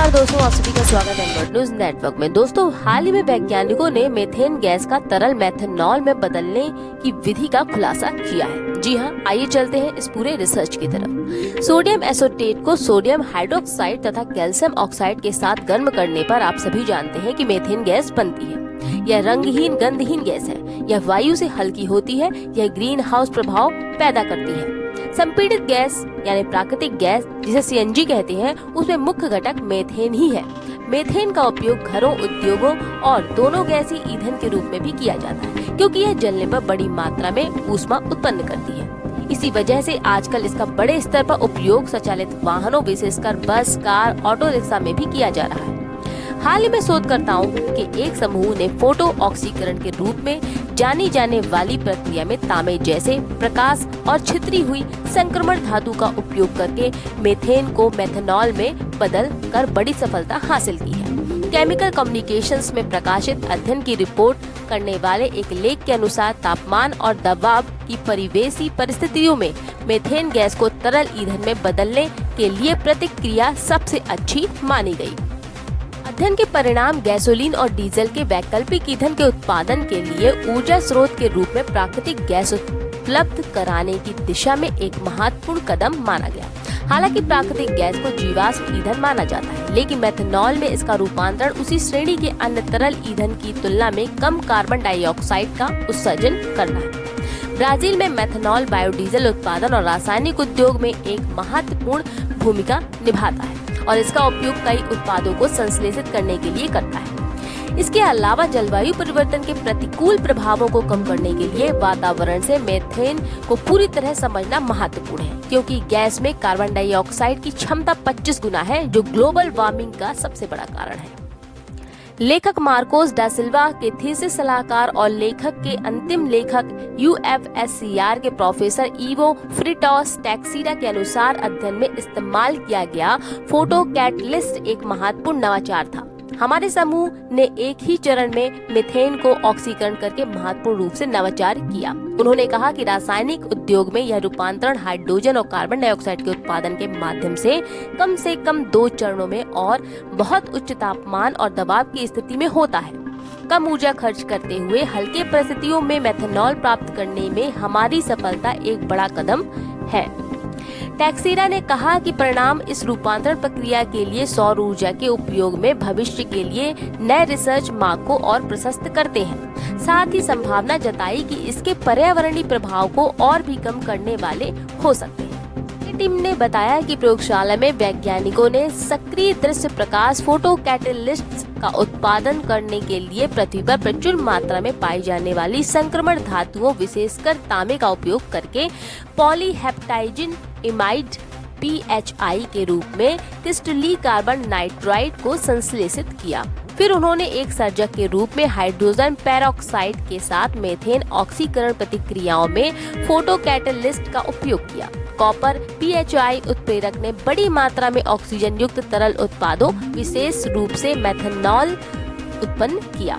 नमस्कार दोस्तों, आप सभी का स्वागत है वर्ल्ड न्यूज नेटवर्क में। दोस्तों, हाल ही में वैज्ञानिकों ने मीथेन गैस का तरल मेथनॉल में बदलने की विधि का खुलासा किया है। जी हाँ, आइए चलते हैं इस पूरे रिसर्च की तरफ। सोडियम एसोटेट को सोडियम हाइड्रोक्साइड तथा कैल्शियम ऑक्साइड के साथ गर्म करने पर आप सभी जानते हैं कि मीथेन गैस बनती है। यह रंगहीन गंधहीन गैस है। यह वायु से हल्की होती है। यह ग्रीन हाउस प्रभाव पैदा करती है। संपीड़ित गैस यानी प्राकृतिक गैस जिसे सीएनजी कहते हैं, उसमें मुख्य घटक मीथेन ही है। मीथेन का उपयोग घरों, उद्योगों और दोनों गैसीय ईंधन के रूप में भी किया जाता है, क्योंकि यह जलने पर बड़ी मात्रा में ऊष्मा उत्पन्न करती है। इसी वजह से आजकल इसका बड़े स्तर पर उपयोग स्वचालित वाहनों, विशेषकर बस, कार, ऑटो रिक्शा में भी किया जा रहा है। हाल ही में शोधकर्ताओं के एक समूह ने फोटो ऑक्सीकरण के रूप में जानी जाने वाली प्रक्रिया में तांबे जैसे प्रकाश और छितरी हुई संक्रमण धातु का उपयोग करके मीथेन को मेथनॉल में बदल कर बड़ी सफलता हासिल की है। केमिकल कम्युनिकेशंस में प्रकाशित अध्ययन की रिपोर्ट करने वाले एक लेख के अनुसार तापमान और दबाव की परिवेशी परिस्थितियों में मीथेन गैस को तरल ईंधन में बदलने के लिए प्रतिक्रिया सबसे अच्छी मानी गई। अध्ययन के परिणाम गैसोलीन और डीजल के वैकल्पिक ईंधन के उत्पादन के लिए ऊर्जा स्रोत के रूप में प्राकृतिक गैस उपलब्ध कराने की दिशा में एक महत्वपूर्ण कदम माना गया। हालांकि प्राकृतिक गैस को जीवाश्म ईंधन माना जाता है, लेकिन मेथनॉल में इसका रूपांतरण उसी श्रेणी के अन्य तरल ईंधन की तुलना में कम कार्बन डाइऑक्साइड का उत्सर्जन करना है। ब्राजील में मेथनॉल बायोडीजल उत्पादन और रासायनिक उद्योग में एक महत्वपूर्ण भूमिका निभाता है और इसका उपयोग कई उत्पादों को संश्लेषित करने के लिए करता है। इसके अलावा जलवायु परिवर्तन के प्रतिकूल प्रभावों को कम करने के लिए वातावरण से मीथेन को पूरी तरह समझना महत्वपूर्ण है, क्योंकि गैस में कार्बन डाइऑक्साइड की क्षमता 25 गुना है, जो ग्लोबल वार्मिंग का सबसे बड़ा कारण है। लेखक मार्कोस डा सिल्वा के थीसिस सलाहकार और लेखक के अंतिम लेखक यूएफएससीआर के प्रोफेसर इवो फ्रिटॉस टैक्सीरा के अनुसार अध्ययन में इस्तेमाल किया गया फोटो कैटलिस्ट एक महत्वपूर्ण नवाचार था। हमारे समूह ने एक ही चरण में मीथेन को ऑक्सीकरण करके महत्वपूर्ण रूप से नवाचार किया। उन्होंने कहा कि रासायनिक उद्योग में यह रूपांतरण हाइड्रोजन और कार्बन डाइऑक्साइड के उत्पादन के माध्यम से कम 2 चरणों में और बहुत उच्च तापमान और दबाव की स्थिति में होता है। कम ऊर्जा खर्च करते हुए हल्के परिस्थितियों में मेथनॉल प्राप्त करने में हमारी सफलता एक बड़ा कदम है। टैक्सीरा ने कहा कि परिणाम इस रूपांतरण प्रक्रिया के लिए सौर ऊर्जा के उपयोग में भविष्य के लिए नए रिसर्च मार्ग को और प्रशस्त करते हैं। साथ ही संभावना जताई कि इसके पर्यावरणीय प्रभाव को और भी कम करने वाले हो सकते हैं। टीम ने बताया कि प्रयोगशाला में वैज्ञानिकों ने सक्रिय दृश्य प्रकाश फोटो कैटलिस्ट का उत्पादन करने के लिए पृथ्वी पर प्रचुर मात्रा में पाई जाने वाली संक्रमण धातुओं, विशेषकर तांबे का उपयोग करके पॉलीहेप्टाइजिन इमाइड PHI के रूप में क्रिस्टलीय कार्बन नाइट्राइड को संश्लेषित किया। फिर उन्होंने एक सर्जक के रूप में हाइड्रोजन पेरोक्साइड के साथ मीथेन ऑक्सीकरण प्रतिक्रियाओं में फोटो कैटलिस्ट का उपयोग किया। कॉपर PHI उत्प्रेरक ने बड़ी मात्रा में ऑक्सीजन युक्त तरल उत्पादों, विशेष रूप से मेथनॉल उत्पन्न किया।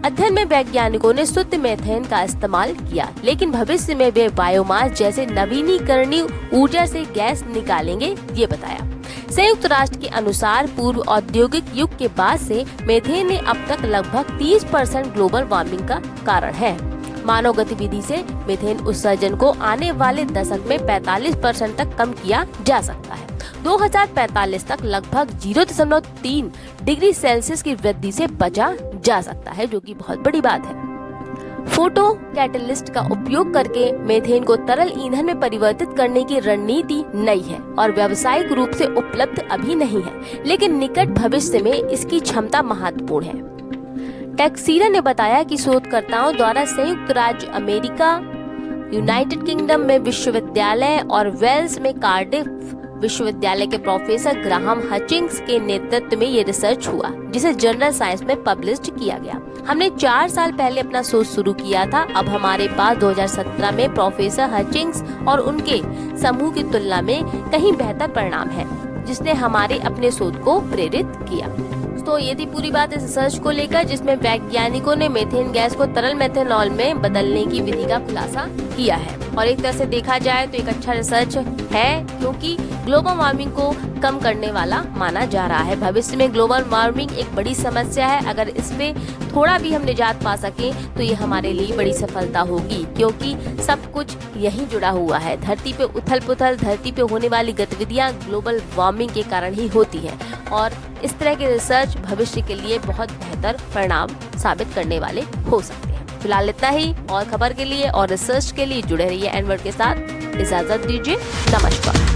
अध्ययन में वैज्ञानिकों ने शुद्ध मीथेन का इस्तेमाल किया, लेकिन भविष्य में वे बायोमास जैसे नवीनीकरणीय ऊर्जा से गैस निकालेंगे, ये बताया। संयुक्त राष्ट्र के अनुसार पूर्व औद्योगिक युग के बाद से मीथेन ने अब तक लगभग 30% ग्लोबल वार्मिंग का कारण है। मानव गतिविधि से मीथेन उत्सर्जन को आने वाले दशक में 45% तक कम किया जा सकता है। 2045 तक लगभग 0.3 डिग्री सेल्सियस की वृद्धि से बचा जा सकता है, जो कि बहुत बड़ी बात है। फोटो कैटलिस्ट का उपयोग करके मीथेन को तरल ईंधन में परिवर्तित करने की रणनीति नई है और व्यावसायिक रूप से उपलब्ध अभी नहीं है, लेकिन निकट भविष्य में इसकी क्षमता महत्वपूर्ण है। टैक्सीरा ने बताया कि शोधकर्ताओं द्वारा संयुक्त राज्य अमेरिका, यूनाइटेड किंगडम में विश्वविद्यालय और वेल्स में कार्डिफ विश्वविद्यालय के प्रोफेसर ग्राहम हचिंग्स के नेतृत्व में ये रिसर्च हुआ, जिसे जर्नल साइंस में पब्लिश किया गया। हमने 4 साल पहले अपना शोध शुरू किया था। अब हमारे पास 2017 में प्रोफेसर हचिंग्स और उनके समूह की तुलना में कहीं बेहतर परिणाम है, जिसने हमारे अपने शोध को प्रेरित किया। दोस्तों ये थी पूरी बात इस रिसर्च को लेकर, जिसमें वैज्ञानिकों ने मीथेन गैस को तरल मेथनॉल में बदलने की विधि का खुलासा किया है। और एक तरह से देखा जाए तो एक अच्छा रिसर्च है, क्योंकि ग्लोबल वार्मिंग को कम करने वाला माना जा रहा है। भविष्य में ग्लोबल वार्मिंग एक बड़ी समस्या है, अगर इस पे थोड़ा भी हम निजात पा सकें तो ये हमारे लिए बड़ी सफलता होगी, क्योंकि सब कुछ यहीं जुड़ा हुआ है। धरती पे उथल पुथल, धरती पे होने वाली गतिविधियां ग्लोबल वार्मिंग के कारण ही होती हैं, और इस तरह के रिसर्च भविष्य के लिए बहुत बेहतर परिणाम साबित करने वाले हो सकते हैं। फिलहाल इतना ही, और खबर के लिए और रिसर्च के लिए जुड़े रहिए एनवर्ड के साथ। इजाजत दीजिए, नमस्कार।